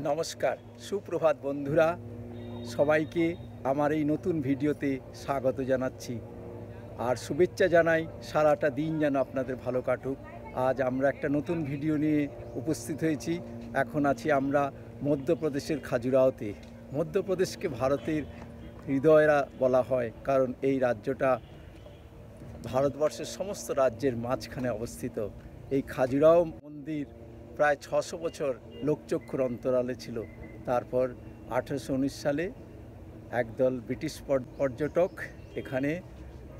নমস্কার, সুপ্রভাত বন্ধুরা। সবাইকে আমার এই নতুন ভিডিওতে স্বাগত জানাচ্ছি আর শুভেচ্ছা জানাই সারাটা দিন যেন আপনাদের ভালো কাটুক। আজ আমরা একটা নতুন ভিডিও নিয়ে উপস্থিত হয়েছি। এখন আছি আমরা মধ্যপ্রদেশের খাজুরাহোতে। মধ্যপ্রদেশকে ভারতের হৃদয়রা বলা হয়, কারণ এই রাজ্যটা ভারতবর্ষের সমস্ত রাজ্যের মাঝখানে অবস্থিত। এই খাজুরাহো মন্দির প্রায় 600 বছর লোকচক্ষুর অন্তরালে ছিল। তারপর 1819 সালে একদল ব্রিটিশ পর্যটক এখানে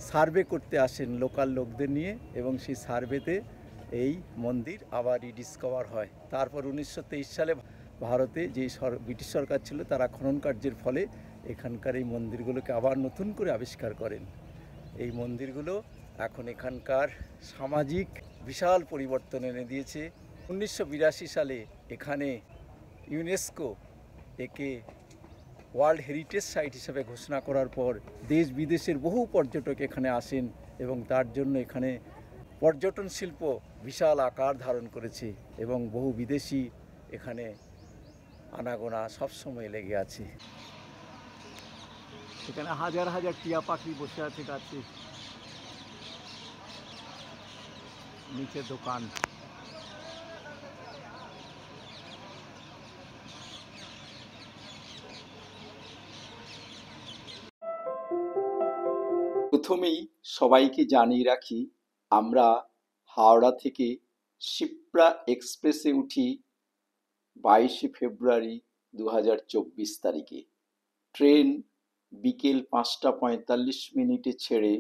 সার্ভে করতে আসেন লোকাল লোকদের নিয়ে, এবং সেই সার্ভেতে এই মন্দির আবার রিডিসকভার হয়। তারপর 1923 সালে ভারতে যে ব্রিটিশ সরকার ছিল তারা খনন কার্যের ফলে এখানকার এই মন্দিরগুলোকে আবার নতুন করে আবিষ্কার করেন। এই মন্দিরগুলো এখন এখানকার সামাজিক বিশাল পরিবর্তন এনে দিয়েছে। 1982 সালে এখানে ইউনেস্কো একে ওয়ার্ল্ড হেরিটেজ সাইট হিসেবে ঘোষণা করার পর দেশ বিদেশের বহু পর্যটক এখানে আসেন, এবং তার জন্য এখানে পর্যটন শিল্প বিশাল আকার ধারণ করেছে, এবং বহু বিদেশি এখানে আনাগোনা সবসময় লেগে আছে। এখানে হাজার হাজার টিয়া পাখি বসে আছে গাছে, নিচে দোকান। প্রথমেই সবাইকে জানিয়ে রাখি, আমরা হাওড়া থেকে শিপ্রা এক্সপ্রেসে উঠি 22 ফেব্রুয়ারি 2024 তারিখে। ট্রেন বিকেল 5:45 ছেড়ে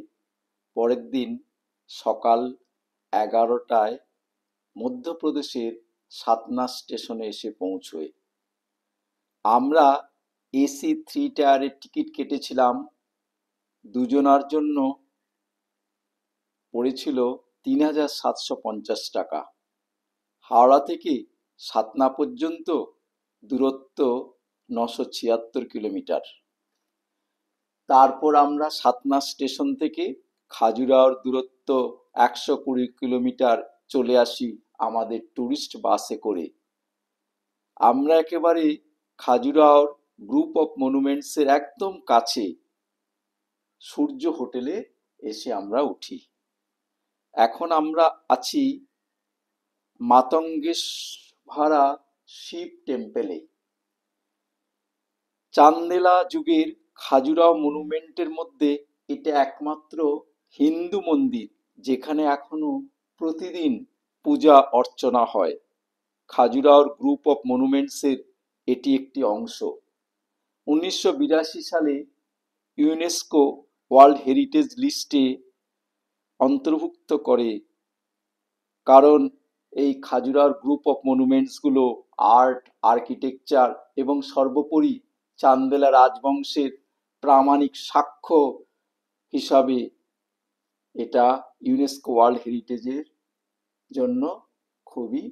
পরের দিন সকাল 11টায় মধ্যপ্রদেশের সাতনা স্টেশনে এসে পৌঁছয়। আমরা এসি 3 টায়ারের টিকিট কেটেছিলাম। দুজনার জন্য পড়েছিল 3,750 টাকা। হাওড়া থেকে সাতনা পর্যন্ত দূরত্ব 976 কিলোমিটার। তারপর আমরা সাতনা স্টেশন থেকে খাজুরাহোর দূরত্ব 120 কিলোমিটার চলে আসি আমাদের ট্যুরিস্ট বাসে করে। আমরা একেবারে খাজুরাহোর গ্রুপ অফ মনুমেন্টসের একদম কাছে সূর্য হোটেলে এসে আমরা উঠি। এখন আমরা আছি মাতঙ্গেশ্বরা শিব টেম্পেলে। চান্দেলা যুগের খাজুরাহো মনুমেন্টের মধ্যে এটা একমাত্র হিন্দু মন্দির যেখানে এখনো প্রতিদিন পূজা অর্চনা হয়। খাজুরাহোর গ্রুপ অফ মনুমেন্টসের এটি একটি অংশ। 1982 সালে ইউনেস্কো ওয়ার্ল্ড হেরিটেজ লিস্টে অন্তর্ভুক্ত করে, কারণ এই খাজুরাহোর গ্রুপ অফ মনুমেন্টসগুলো আর্ট, আর্কিটেকচার এবং সর্বোপরি চান্দেলা রাজবংশের প্রামাণিক সাক্ষ্য হিসাবে এটা ইউনেস্কো ওয়ার্ল্ড হেরিটেজের জন্য খুবই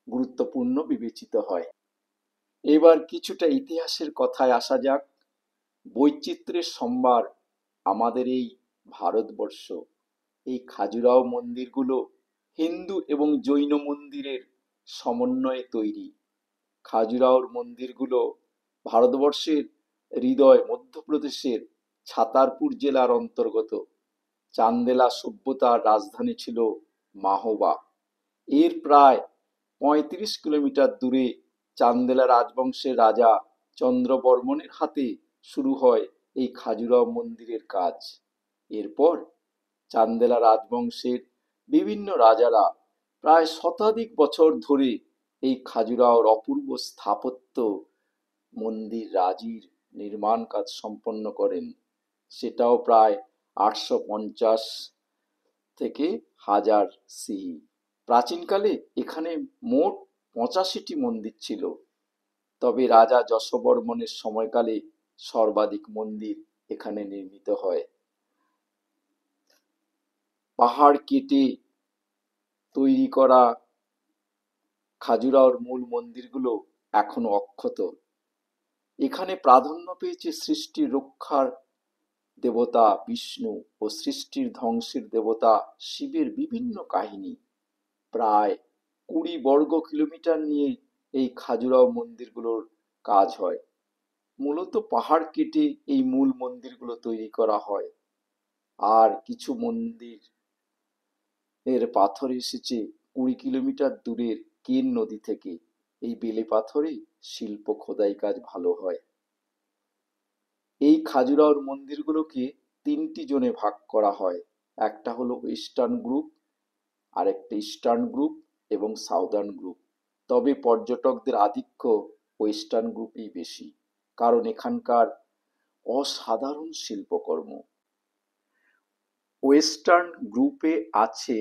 গুরুত্বপূর্ণ বিবেচিত হয়। এবার কিছুটা ইতিহাসের কথায় আসা যাক। বৈচিত্র্যের সম্ভার আমাদের এই ভারতবর্ষ। এই খাজুরাহো মন্দিরগুলো হিন্দু এবং জৈন মন্দিরের সমন্বয়ে তৈরি। খাজুরাহোর মন্দিরগুলো ভারতবর্ষের হৃদয় মধ্যপ্রদেশের ছাতারপুর জেলার অন্তর্গত। চান্দেলা সভ্যতার রাজধানী ছিল মাহোবা। এর প্রায় 35 কিলোমিটার দূরে চান্দেলা রাজবংশের রাজা চন্দ্রবর্মনের হাতে শুরু হয় এই খাজুরাহো মন্দিরের কাজ। এরপর চান্দেলা রাজবংশের বিভিন্ন রাজারা প্রায় শতাধিক বছর ধরে এই খাজুরাহোর অপূর্ব স্থাপত্য মন্দির রাজির নির্মাণ কাজ সম্পন্ন করেন। সেটাও প্রায় 850 থেকে 1000 সিই। প্রাচীনকালে এখানে মোট 85টি মন্দির ছিল, তবে রাজা যশোবর্মনের সময়কালে সর্বাধিক মন্দির এখানে নির্মিত হয়। পাহাড় কেটে তৈরি করা খাজুরাহোর মূল মন্দিরগুলো এখনো অক্ষত। এখানে প্রাধান্য পেয়েছে সৃষ্টির রক্ষার দেবতা বিষ্ণু ও সৃষ্টির ধ্বংসের দেবতা শিবের বিভিন্ন কাহিনী। প্রায় 20 বর্গ কিলোমিটার নিয়ে এই খাজুরাও মন্দিরগুলোর কাজ হয়। মূলত পাহাড় কেটে এই মূল মন্দিরগুলো তৈরি করা হয়। আর কিছু মন্দির এর পাথর এসেছে 20 কিলোমিটার দূরের কেন নদী থেকে। এই বেলে পাথরে শিল্প খোদাই কাজ ভালো হয়। এই খাজুরাহোর মন্দিরগুলোকে 3টি জোনে ভাগ করা হয়। একটা হলো ওয়েস্টার্ন গ্রুপ, আরেকটা ইস্টার্ন গ্রুপ এবং সাউদার্ন গ্রুপ। তবে পর্যটকদের আধিক্য ওয়েস্টার্ন গ্রুপেই বেশি, কারণ এখানকার অসাধারণ শিল্পকর্ম। ওয়েস্টার্ন গ্রুপে আছে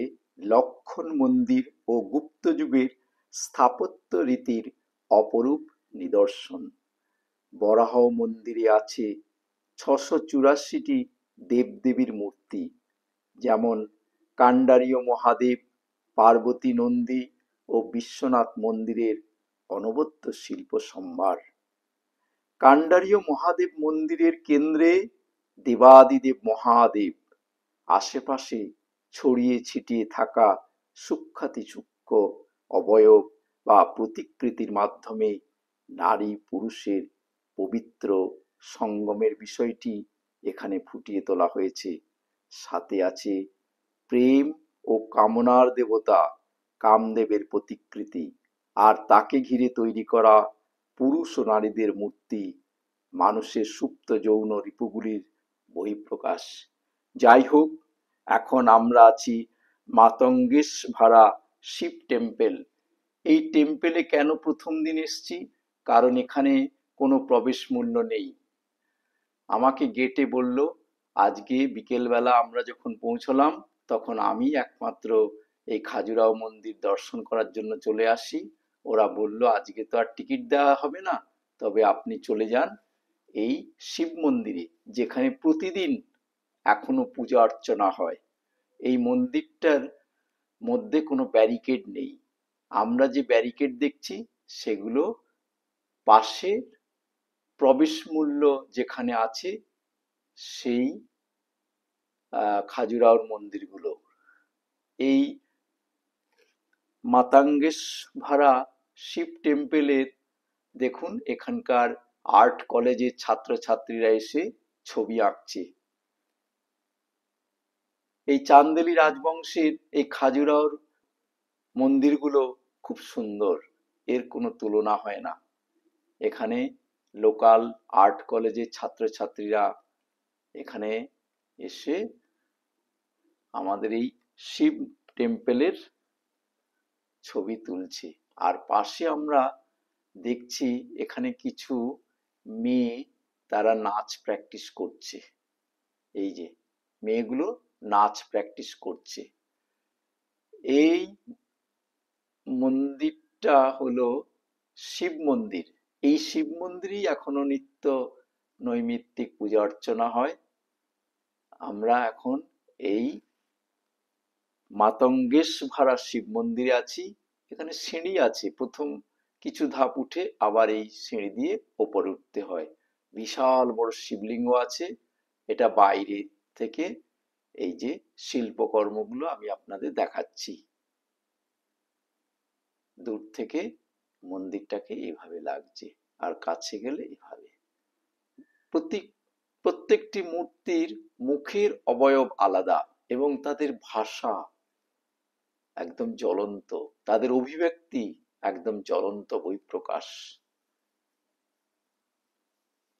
লক্ষণ মন্দির ও গুপ্ত যুগের স্থাপত্য রীতির অপরূপ নিদর্শন। বরাহ মন্দিরে আছে 684টি দেবদেবীর মূর্তি, যেমন কান্ডারীয় মহাদেব, পার্বতী নন্দী ও বিশ্বনাথ মন্দিরের অনবদ্য শিল্প সম্ভার। কান্ডারীয় মহাদেব মন্দিরের কেন্দ্রে দেবাদিদেব মহাদেব, আশেপাশে ছড়িয়ে ছিটিয়ে থাকা সূক্ষ্মাতি সূক্ষ্ম অবয়ব বা প্রতিকৃতির মাধ্যমে নারী পুরুষের পবিত্র সঙ্গমের বিষয়টি এখানে ফুটিয়ে তোলা হয়েছে। সাথে আছে প্রেম ও কামনার দেবতা কামদেবের প্রতিকৃতি, আর তাকে ঘিরে তৈরি করা পুরুষ ও নারীদের মূর্তি মানুষের সুপ্ত যৌন রিপুগুলির বহিঃপ্রকাশ। যাই হোক, এখন আমরা আছি মাতঙ্গেশভারা শিব টেম্পল। এই টেম্পলে কেন প্রথম দিন এসছি? কারণ এখানে কোনো প্রবেশ মূল্য নেই। আমাকে গেটে বলল, আজকে বিকেলবেলা আমরা যখন পৌঁছলাম তখন আমি একমাত্র এই খাজুরাও মন্দির দর্শন করার জন্য চলে আসি। ওরা বলল আজকে তো আর টিকিট দেওয়া হবে না, তবে আপনি চলে যান এই শিব মন্দিরে, যেখানে প্রতিদিন এখনো পূজা অর্চনা হয়। এই মন্দিরটার মধ্যে কোনো ব্যারিকেড নেই। আমরা যে ব্যারিকেড দেখছি সেগুলো পাশে প্রবেশ মূল্য যেখানে আছে সেই খাজুরাহোর মন্দিরগুলো। এই মাতঙ্গেশভারা শিব টেম্পলের দেখুন, এখানকার আর্ট কলেজের ছাত্রছাত্রীরা এসে ছবি আঁকছে। এই চান্দেলি রাজবংশের এই খাজুরাহোর মন্দিরগুলো খুব সুন্দর, এর কোনো তুলনা হয় না। এখানে লোকাল আর্ট কলেজের ছাত্রছাত্রীরা এখানে এসে আমাদের এই শিব টেম্পলের ছবি তুলছে। আর পাশে আমরা দেখছি এখানে কিছু মেয়ে, তারা নাচ প্র্যাকটিস করছে। এই যে মেয়েগুলো নাচ প্র্যাকটিস করছে। এই মন্দিরটা হলো শিব মন্দির। এই শিব মন্দিরেই এখনো নিত্য নৈমিত্তিক পূজা অর্চনা হয়। আমরা এখন এই মাতঙ্গেশভারা শিব মন্দিরে আছি। এখানে সিঁড়ি আছে, প্রথম কিছু ধাপ উঠে আবার এই সিঁড়ি দিয়ে ওপরে উঠতে হয়। বিশাল বড় শিবলিঙ্গ আছে। এটা বাইরে থেকে এই যে শিল্পকর্মগুলো আমি আপনাদের দেখাচ্ছি। দূর থেকে মন্দিরটাকে এইভাবে লাগছে, আর কাছে গেলে এইভাবে। প্রত্যেকটি মূর্তির মুখের অবয়ব আলাদা এবং তাদের ভাষা একদম জ্বলন্ত, তাদের অভিব্যক্তি একদম জ্বলন্ত বহিঃপ্রকাশ।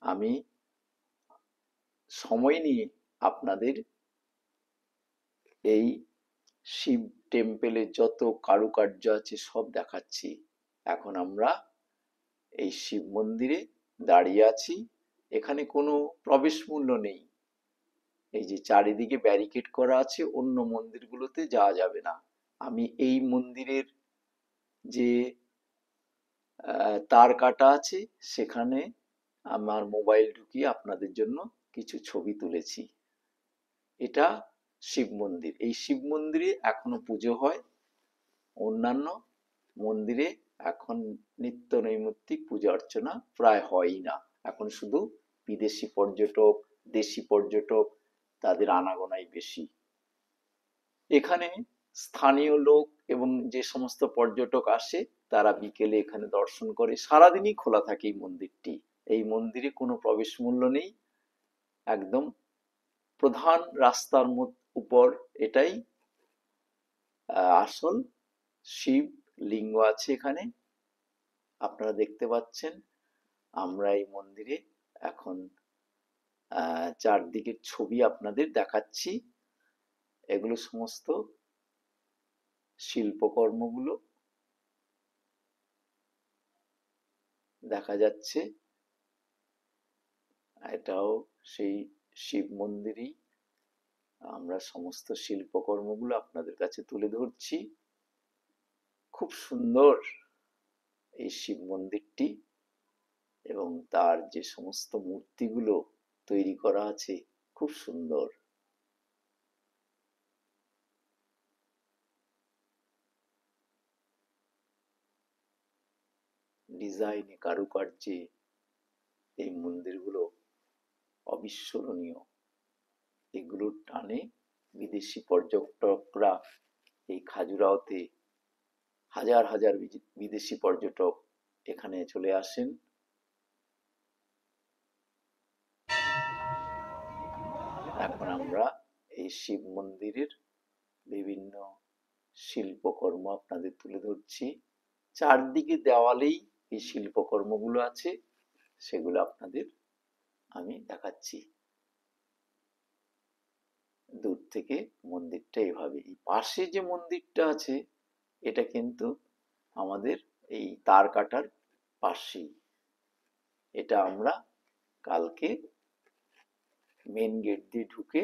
আমি সময় নিয়ে আপনাদের এই শিব টেম্পলের যত কারুকার্য আছে সব দেখাচ্ছি। এখন আমরা এই শিব মন্দিরে দাঁড়িয়ে আছি। এখানে কোনো প্রবেশ মূল্য নেই। এই যে চারিদিকে ব্যারিকেড করা আছে, অন্য মন্দিরগুলোতে যাওয়া যাবে না। আমি এই মন্দিরের যে তার কাটা আছে সেখানে আমার মোবাইল ঢুকিয়ে আপনাদের জন্য কিছু ছবি তুলেছি। এটা শিব মন্দির। এই শিব মন্দিরে এখনো পুজো হয়। অন্যান্য মন্দিরে এখন নিত্য নৈমিত্তিক পূজা অর্চনা প্রায় হয়ই না। এখন শুধু বিদেশি পর্যটক, দেশি পর্যটক, তাদের আনাগোনাই বেশি। এখানে স্থানীয় লোক এবং যে সমস্ত পর্যটক আসে তারা বিকেলে এখানে দর্শন করে। সারাদিনই খোলা থাকে এই মন্দিরটি। এই মন্দিরে কোনো প্রবেশ মূল্য নেই, একদম প্রধান রাস্তার উপর এটাই আসল শিব লিঙ্গ আছে এখানে, আপনারা দেখতে পাচ্ছেন। আমরা এই মন্দিরে এখন চারদিকের ছবি আপনাদের দেখাচ্ছি। এগুলো সমস্ত শিল্পকর্মগুলো দেখা যাচ্ছে। এটাও সেই শিব মন্দিরই। আমরা সমস্ত শিল্পকর্মগুলো আপনাদের কাছে তুলে ধরছি। খুব সুন্দর এই শিব মন্দিরটি, এবং তার যে সমস্ত মূর্তিগুলো তৈরি করা আছে খুব সুন্দর। ডিজাইনে, কারুকার্যে এই মন্দিরগুলো অবিস্মরণীয়। এগুলোর টানে বিদেশি পর্যটকরা এই খাজুরাহোতে হাজার হাজার বিদেশি পর্যটক এখানে চলে আসেন। এখন আমরা এই শিব মন্দিরের বিভিন্ন শিল্পকর্ম আপনাদের তুলে ধরছি। চারদিকে দেওয়ালেই এই শিল্পকর্মগুলো আছে, সেগুলো আপনাদের আমি দেখাচ্ছি। দূর থেকে মন্দিরটা এভাবে। এই পাশে যে মন্দিরটা আছে এটা কিন্তু আমাদের এই তার কাটার পাশেই। এটা আমরা কালকে মেন গেট দিয়ে ঢুকে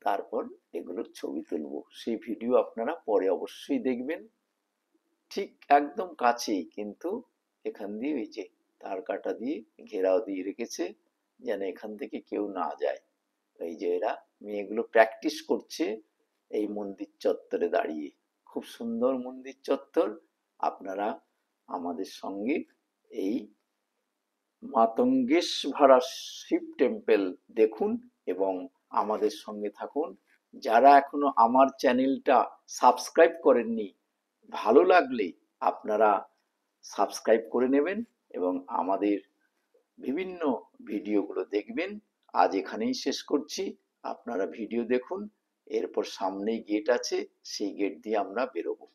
তারপর এগুলোর ছবি তুলব। সেই ভিডিও আপনারা পরে অবশ্যই দেখবেন। ঠিক একদম কাছেই, কিন্তু এখান দিয়ে ওই যে তার কাটা দিয়ে ঘেরাও দিয়ে রেখেছে যেন এখান থেকে কেউ না যায়। এই যে এরা মেয়েগুলো প্র্যাকটিস করছে এই মন্দির চত্বরে দাঁড়িয়ে। খুব সুন্দর মন্দির চত্বর। আপনারা আমাদের সঙ্গে এই মাতঙ্গেশ্বরা শিব টেম্পল দেখুন এবং আমাদের সঙ্গে থাকুন। যারা এখনো আমার চ্যানেলটা সাবস্ক্রাইব করেননি, ভালো লাগলে আপনারা সাবস্ক্রাইব করে নেবেন এবং আমাদের বিভিন্ন ভিডিওগুলো দেখবেন। আজ এখানেই শেষ করছি। আপনারা ভিডিও দেখুন, এরপর সামনেই গেট আছে, সেই গেট দিয়ে আমরা বেরোবো।